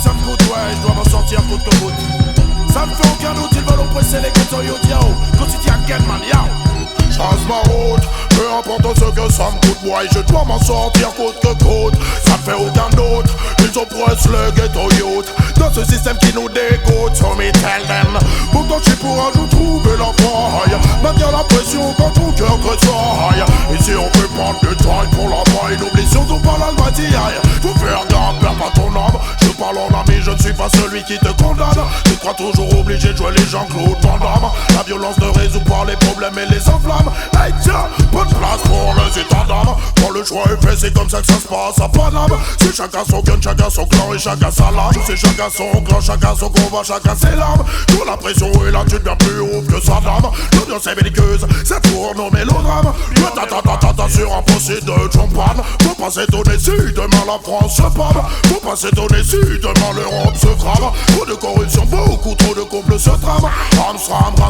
ça me coûte, ouais, je dois m'en sortir coûte que coûte. Ça me fait aucun doute, ils veulent oppresser les ghettos, yo, yao. Quotidien, man, yao. Change ma route, peu importe ce que ça me coûte, ouais, je dois m'en sortir coûte que coûte. Ça me fait aucun doute, ils oppressent le ghetto youth dans ce système qui nous dégoûte, so me tell them. Pourtant je suis pour un jour trouver la faille, maintenir la pression quand ton cœur tressaille. Ici on peut prendre du temps pour la maille, n'oublie surtout pas l'almatiaille. Faut faire gaffe, perds pas ton âme. Je parle en ami, je ne suis pas celui qui te condamne. Tu crois toujours obligé de jouer les Jean-Claude Van Damme. La violence ne résout pas les problèmes et les enflammes. Hey tiens, pas de place pour les états d'âme. Quand le choix est fait, c'est comme ça que ça se passe à Paname. C'est chacun son gun, chacun son clan et chacun sa lame. C'est chacun son clan, chacun son combat, chacun ses larmes. Quand la pression est là, tu deviens plus ouf que sa dame. L'ambiance est belliqueuse, ça tourne au mélodrame. Ta sur un procès de champagne. Faut pas s'étonner si demain la France se pâme. Faut pas s'étonner si demain l'Europe se crame. Trop de corruption, beaucoup trop de couples se trament. Ram,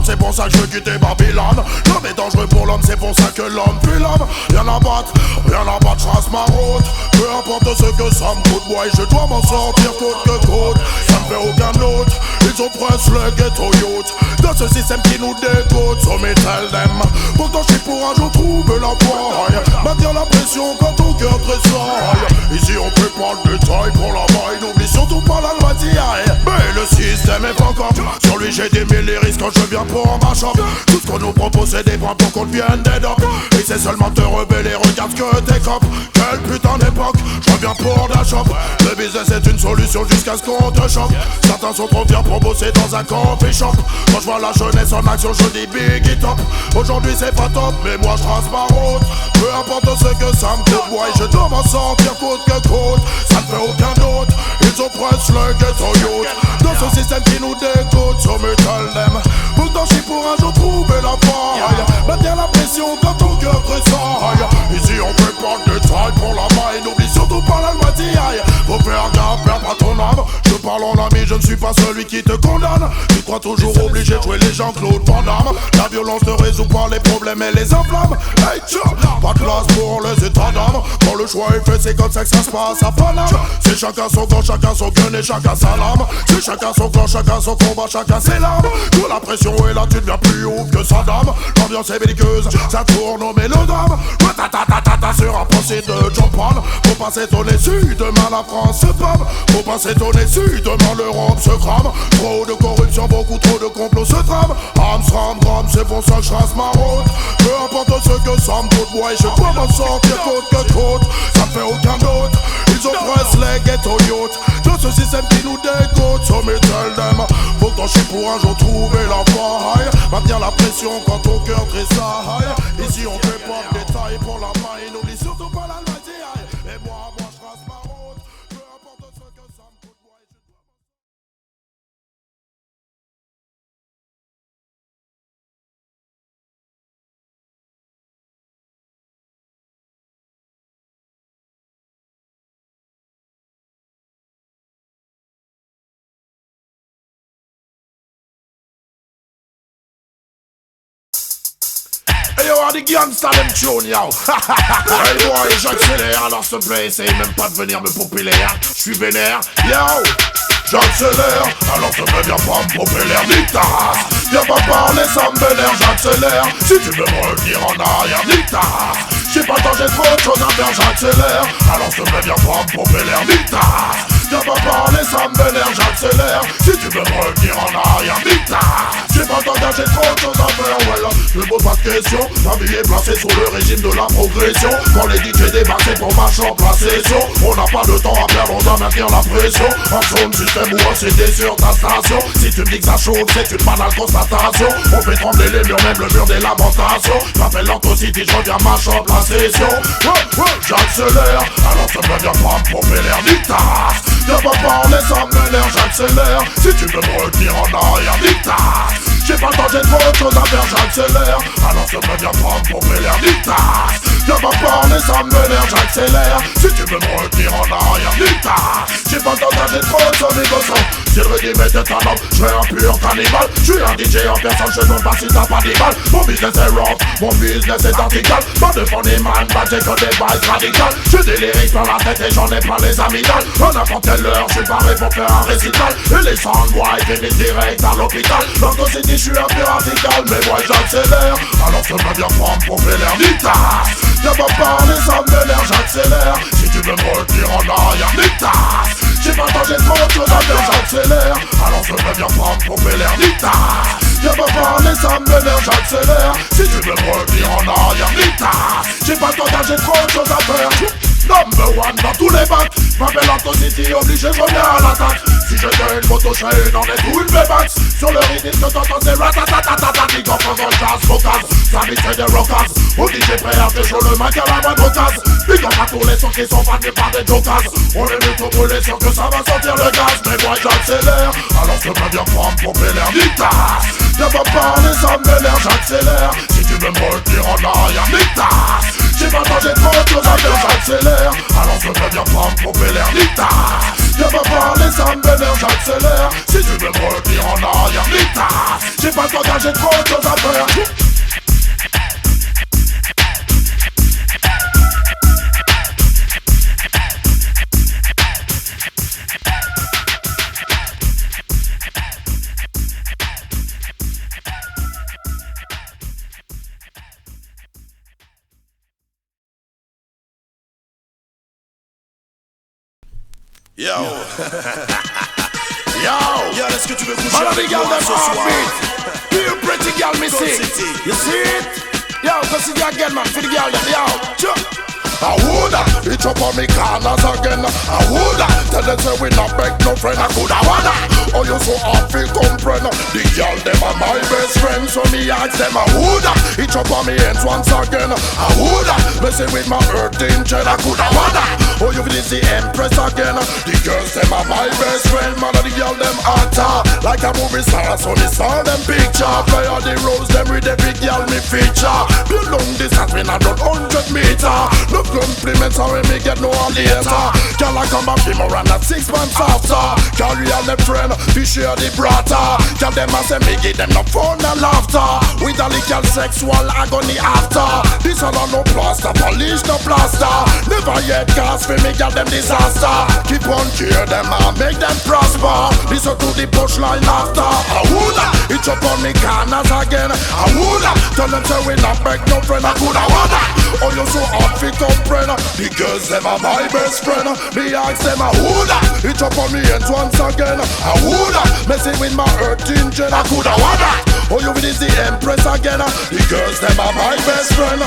c'est pour ça que je veux quitter Babylone. L'homme est dangereux pour l'homme, c'est pour ça que l'homme tue l'homme. Rien à battre, je trace ma route. Peu importe ce que ça me coûte, ouais, je dois m'en sortir coûte que coûte. Ça me fait aucun doute, ils oppressent le ghetto youth dans ce système qui nous dégoûte, so me tell them. Pourtant je suis pour un jour trouver la faille, maintenir la pression quand ton cœur tressaille. Ici on peut prendre du détail pour la maille, n'oublie surtout pas la loi d'hier. Mais le système est pas comme sur lui j'ai des mille risques quand je viens pour ma shop. Tout ce qu'on nous propose c'est des bras pour qu'on devienne des docs. Et c'est seulement te rebeller, regarde ce que t'es cop. Quelle putain d'époque, je reviens pour la shop. Le business est une solution jusqu'à ce qu'on te choque. Certains sont trop fiers pour bosser dans un coffee shop. Quand je vois la jeunesse en action je dis big it up. Aujourd'hui c'est pas top mais moi je trace ma route. Peu importe ce que ça me coûte, ouais, je dois m'en sortir coûte que coûte. Ça ne fait aucun doute, ils oppressent le ghetto youth dans ce système qui nous dégoûte, so me tell them. Pourtant je suis pour un jour trouver la faille, maintenir la pression quand ton cœur tressaille. Ici on peut prendre du taille pour la maille, n'oublie surtout pas la loi d'hier. Faut faire gaffe, perds pas ton âme. Je parle en ami, je ne suis pas celui qui te condamne. Tu crois toujours obligé de jouer les Jean-Claude Van Damme. La violence ne résout pas les problèmes et les enflammes. Hey tiens, pas de place pour les états d'âme. Quand le choix est fait, c'est comme ça que ça se passe à Paname. C'est chacun son camp, chacun son gun et chacun sa lame. C'est chacun son clan, chacun son combat, chacun ses larmes. Quand la pression est là, tu deviens plus ouf que sa dame. L'ambiance est belliqueuse, ça tourne au mélodrame. Sur un procès de John Paul. Faut pas s'étonner si demain la France se pâme. Faut pas s'étonner si demain l'Europe se crame. Trop de corruption, beaucoup trop de complots se trament. Ram, c'est pour ça que je trace ma route. Peu importe ce que ça me coûte, ouais, je dois m'en sortir coûte que coûte. Ça me fait aucun doute, ils oppressent les ghetto youth dans ce système qui nous dégoûte, so me tell them. Pourtant je suis pour un jour trouver la faille, maintenir la pression quand ton cœur tressaille. Ici on fait pas de détails pour la maille, n'oublie surtout pas la loi d'hier. Et moi je trace ma route. Peu importe ce que ça me coûte, ouais, je dois... Hey yo, des gangsters them tune yo. Hey boy, j'accélère, alors s'il te plaît, essaye même pas de venir me popper l'air. J'suis vénère, yo. J'accélère, alors te viens pas me popper l'air, nique ta race. Viens pas parler, ça me vénère, j'accélère. Si tu veux me revenir en arrière, nique ta race. J'ai pas le temps, j'ai trop de choses à faire, j'accélère. Alors te viens pas me popper l'air, nique ta race. Viens pas parler, ça me vénère, j'accélère. Si tu veux me revenir en arrière, nique ta race. J'ai pas le temps, j'ai trop de choses à faire, voilà. Je me pose pas de questions, ma vie est placée sous le régime de la progression. Quand les DJ débarquent, c'est pour ma chambre, la session. On n'a pas de temps à perdre, on doit maintenir la pression. En zone système ou en CD sur ta station. Si tu me dis que ça chauffe, c'est une banale constatation. On fait trembler les murs, même le mur des lamentations. J'appelle l'Antocity, je reviens ma chambre, la session. J'accélère, alors ça me vient pas me pomper l'air, nique ta race. Viens pas parler, ça m'énerve, j'accélère. Si tu veux me retenir en arrière, nique ta race. J'ai pas le temps, j'ai trop de choses à faire, j'accélère. Alors ça me vient pas me pomper l'air, nique ta race. Viens va parler, ça me vénère, j'accélère. Si tu veux me retenir en arrière, nique-ta. J'ai pas le temps d'âger trop de son négociant. Si le régime était un homme, je serais un pur cannibale. Je suis un DJ en personne, je ne pas si t'as pas des balles. Mon business est rough, mon business est vertical. Pas de fond des man, bah j'ai que des bails radicales. J'ai des lyrics dans la tête et j'en ai pas les amygdales. À n'importe quelle heure, je suis paré pour faire un récital. Et les soundboys finissent direct à l'hôpital. Dans ton city, je suis un peu radical, mais moi j'accélère. Alors je me bien prendre pour faire l'air d'Ita. Viens pas parler, ça me vénère, j'accélère. Si tu veux me retenir en arrière, Nita. J'ai pas le temps, j'ai trop de choses à faire, j'accélère. Alors je me bien prendre pour faire l'air d'Ita. Viens pas parler, ça me vénère, j'accélère. Si tu veux me retenir en arrière, Nita. J'ai pas le temps, j'ai trop de choses à faire. Number one dans tous les bacs. M'appelle Anton City, obligé, je reviens à l'attaque. Si j'étais une moto, je serais une en est ou une V-Max. Sur le rythme que t'entends, c'est ratatatatata. Big up en jazz, focus. Ça vite c'est des rockers. Au DJ prêt à faire chaud le mic à la moindre occasion. Big up à tous les sons qui sont faits par des jokers. On est venu tout brûler, sûr que ça va sortir le gaz. Mais moi j'accélère, alors je peux bien prendre pour l'air Nita. Viens pas parler, ça me vénère, j'accélère. Si tu veux me retenir en arrière, Nita. J'ai pas le temps, j'ai trop de choses à faire, j'accélère. Alors je peux bien prendre pour l'air Nita. Viens pas parler, ça me vénère, j'accélère. Si tu veux me retenir en arrière, Nita. J'ai pas le temps, j'ai trop de choses à faire. Yo. Yo, est-ce que tu veux coucher avec moi ce soir? Feel pretty girl, me see. You see it? Yo, go see the again, man. For the girl, yo. I woulda, it up on me corners again. I woulda, tell them say we not beg no friend. I coulda wanna. Oh, you so hard feel comprehend. The girl them are my best friend, so me ask them. I woulda, it up on me hands once again. I woulda, messing with my earth angel. I coulda wanna. Oh, you feel the empress again. The girls them are my best friend. Man, the girl them hotter like a movie star. So me saw them picture. Play all the roles them with the big girl me feature. Build long distance when I run 100 meter. No compliments are when me get no later. Girl I come back him around at 6 months after. Carry all the friend, we share the brata. Girl them a say me give them no fun and laughter. With a little sexual agony after. This all no plaster, polish no plaster. Never yet cast for me girl them disaster. Keep on cheer them and make them prosper. Listen to the punchline after. I woulda, it's up on me corners again. I woulda, tell them say we not beg no friend. I coulda wanna. Oh you so hard fi comprehend. The girls them are my best friend. Me ask them I woulda, it's up on me hands once again. I woulda, messing with my earth engine. I coulda wanna. Oh you is the empress again. The girls them are my best friend.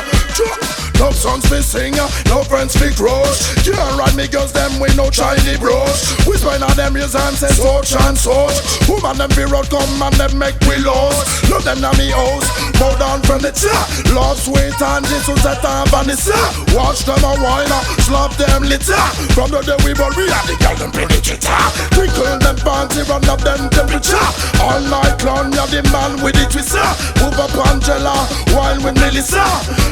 No songs fi sing, no friends fi crush. Can't ride me girls them with no shiny brush. We spend on them years and say such and such. Woman them be road come and them make we lost. Love them na me house, more than furniture. Love sweet and Jesus at and Vanessa. Watch them a wine, slap them litter. From the day we born we have the girl them play the guitar. Twinkle them panty, run up them temperature. All night long we have the man with the twister. Move up Angela, wine with Melissa.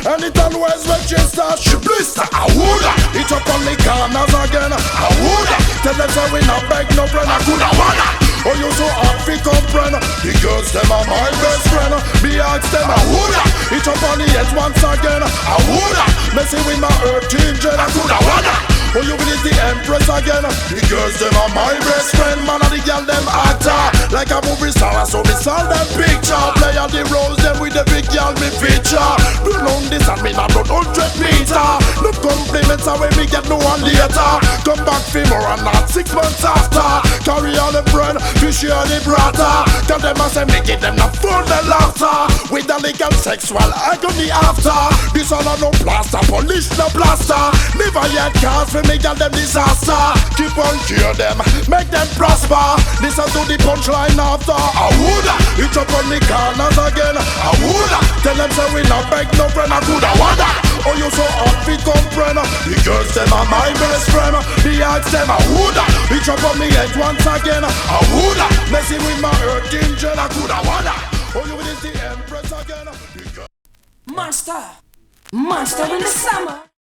Anytime where's Manchester, she blister. I woulda, it up on the corners again. I woulda, tell them say we not beg no friend. I coulda wanna. Oh you so hard fi comprehend. The girls them are my best friend. Me ask them I woulda, it up on the head once again. I woulda, messing with my earth angel. I coulda wanna. Oh you is the empress again. The girls them are my best friend. Man and the girl them actor like a movie star. So me saw them picture. Play all the roles them with the big girl me feature. Do long this and me not run 100 meter. No compliments are when me get no one later. Come back for more and not 6 months after. Carry all the bread, we share the brata. Tell them I say me give them the fun and laughter. With the legal sexual agony after. This all a no plaster, polish no plaster. Never yet cast for me girl them disaster. Keep on cheer them, make them prosper. Listen to the punchline after. I woulda, it up on me corners again. I woulda, tell them say we not beg no friend. I coulda wanna. Oh you so hard fi comprehend. The girls them are my best friend. Me ask them I woulda, it up on me head once again. I woulda, messing with my earth angel. I coulda wanna. Oh you is the empress again. Master, Monster in the summer.